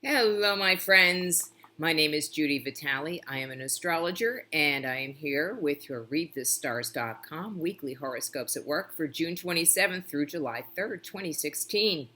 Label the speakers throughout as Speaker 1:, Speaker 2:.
Speaker 1: Hello, my friends. My name is Judy Vitale. I am an astrologer, and I am here with your ReadTheStars.com weekly horoscopes at work for June 27th through July 3rd, 2016.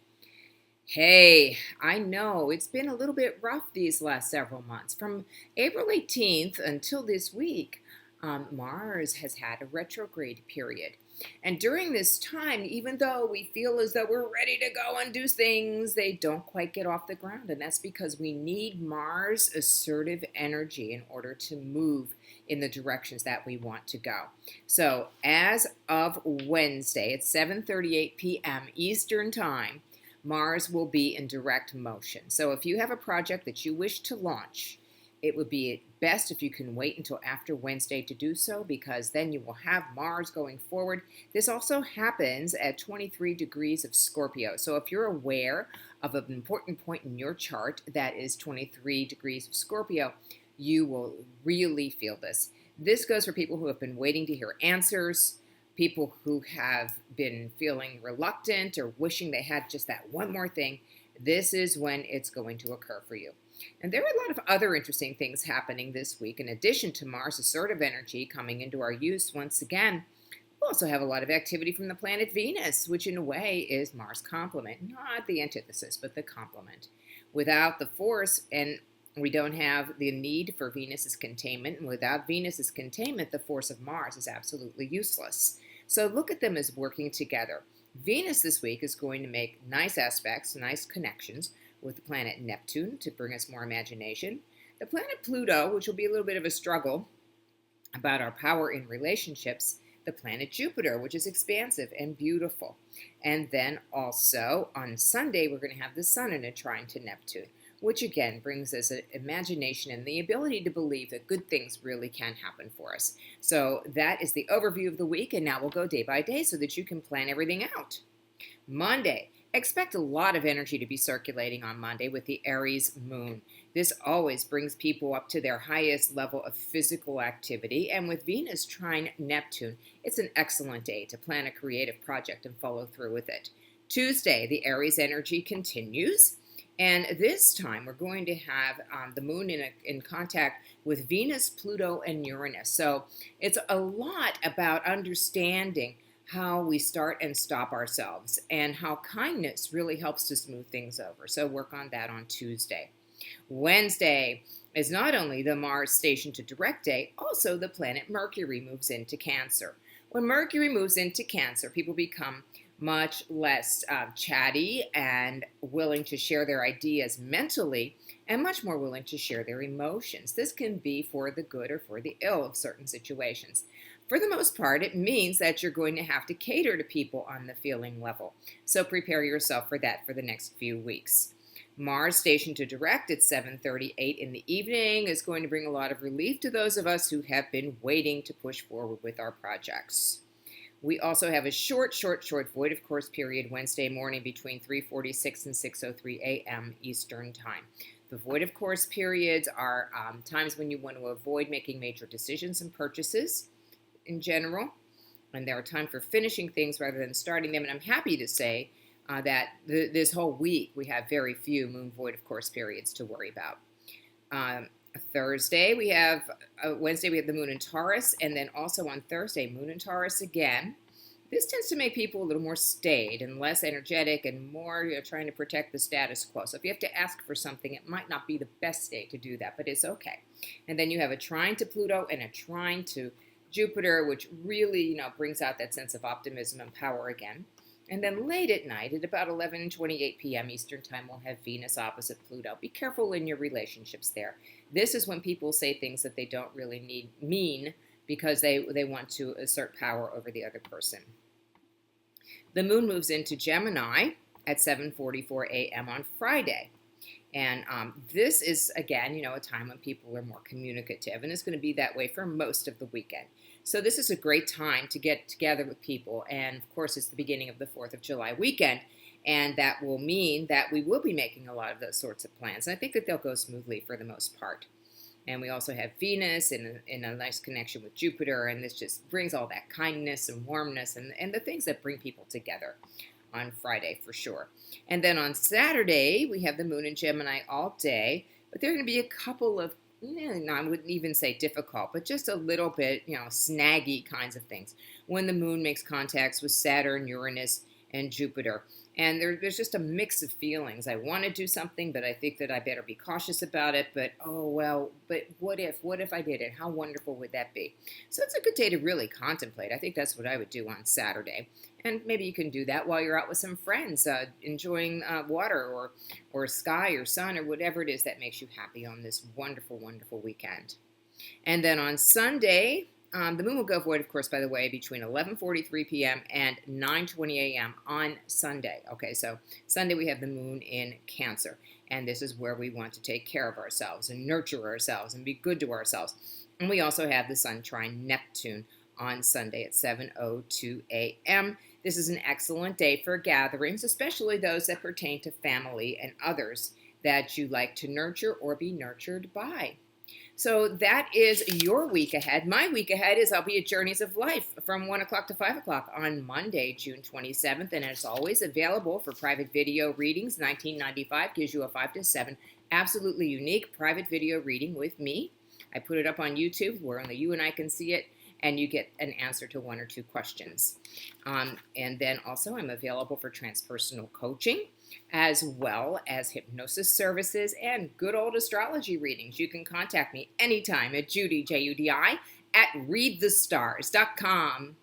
Speaker 1: Hey, I know it's been a little bit rough these last several months. From April 18th until this week, Mars has had a retrograde period. And during this time, even though we feel as though we're ready to go and do things, they don't quite get off the ground. And that's because we need Mars' assertive energy in order to move in the directions that we want to go. So as of Wednesday at 7:38 p.m. Eastern Time, Mars will be in direct motion. So if you have a project that you wish to launch, it would be best if you can wait until after Wednesday to do so, because then you will have Mars going forward. This also happens at 23 degrees of Scorpio. So if you're aware of an important point in your chart that is 23 degrees of Scorpio, you will really feel this. This goes for people who have been waiting to hear answers, people who have been feeling reluctant or wishing they had just that one more thing. This is when it's going to occur for you. And there are a lot of other interesting things happening this week. In addition to Mars' assertive energy coming into our use once again, we also have a lot of activity from the planet Venus, which in a way is Mars' complement. Not the antithesis, but the complement. Without the force, and we don't have the need for Venus's containment, and without Venus's containment, the force of Mars is absolutely useless. So look at them as working together. Venus this week is going to make nice aspects, nice connections with the planet Neptune to bring us more imagination. The planet Pluto, which will be a little bit of a struggle about our power in relationships. The planet Jupiter, which is expansive and beautiful. And then also on Sunday, we're going to have the Sun in a trine to Neptune, which again brings us an imagination and the ability to believe that good things really can happen for us. So that is the overview of the week, and now we'll go day by day so that you can plan everything out. Monday. Expect a lot of energy to be circulating on Monday with the Aries moon. This always brings people up to their highest level of physical activity, and with Venus trine Neptune, it's an excellent day to plan a creative project and follow through with it. Tuesday, the Aries energy continues, and this time we're going to have the moon in contact with Venus, Pluto, and Uranus. So it's a lot about understanding how we start and stop ourselves, and how kindness really helps to smooth things over. So work on that on Tuesday. Wednesday is not only the Mars station to direct day, also the planet Mercury moves into Cancer. When Mercury moves into Cancer, people become much less chatty and willing to share their ideas mentally, and much more willing to share their emotions. This can be for the good or for the ill of certain situations. For the most part, it means that you're going to have to cater to people on the feeling level. So prepare yourself for that for the next few weeks. Mars station to direct at 7:38 in the evening is going to bring a lot of relief to those of us who have been waiting to push forward with our projects. We also have a short void of course period Wednesday morning between 3:46 and 6:03 a.m. Eastern Time. The void of course periods are times when you want to avoid making major decisions and purchases in general, and there are times for finishing things rather than starting them. And I'm happy to say that this whole week we have very few moon void of course periods to worry about. Thursday we have Wednesday we have the moon in Taurus, and then also on Thursday moon in Taurus again. This tends to make people a little more staid and less energetic and more trying to protect the status quo. So if you have to ask for something, it might not be the best day to do that, but it's okay. And then you have a trine to Pluto and a trine to Jupiter, which really, brings out that sense of optimism and power again. And then late at night, at about 11:28 p.m. Eastern Time, we'll have Venus opposite Pluto. Be careful in your relationships there. This is when people say things that they don't really mean because they want to assert power over the other person. The moon moves into Gemini at 7:44 a.m. on Friday. And this is, again, a time when people are more communicative, and it's going to be that way for most of the weekend. So this is a great time to get together with people, and of course it's the beginning of the 4th of July weekend, and that will mean that we will be making a lot of those sorts of plans, and I think that they'll go smoothly for the most part. And we also have Venus in a nice connection with Jupiter, and this just brings all that kindness and warmness and the things that bring people together. on Friday for sure. And then on Saturday, we have the moon in Gemini all day, but there are going to be a couple of, no, I wouldn't even say difficult, but just a little bit, snaggy kinds of things when the moon makes contacts with Saturn, Uranus, and Jupiter. And there's just a mix of feelings. I want to do something, but I think that I better be cautious about it. But, oh, well, but what if? What if I did it? How wonderful would that be? So it's a good day to really contemplate. I think that's what I would do on Saturday. And maybe you can do that while you're out with some friends, enjoying water or sky or sun or whatever it is that makes you happy on this wonderful, wonderful weekend. And then on Sunday, the moon will go void, of course, by the way, between 11:43 p.m. and 9:20 a.m. on Sunday. Okay, so Sunday we have the moon in Cancer, and this is where we want to take care of ourselves and nurture ourselves and be good to ourselves. And we also have the sun trine Neptune on Sunday at 7:02 a.m. This is an excellent day for gatherings, especially those that pertain to family and others that you like to nurture or be nurtured by. So that is your week ahead. My week ahead is I'll be at Journeys of Life from 1 o'clock to 5 o'clock on Monday, June 27th. And it's always available for private video readings. $19.95 gives you a 5 to 7 absolutely unique private video reading with me. I put it up on YouTube where only you and I can see it, and you get an answer to 1 or 2 questions. And then also I'm available for transpersonal coaching, as well as hypnosis services and good old astrology readings. You can contact me anytime at Judy, Judi, at readthestars.com.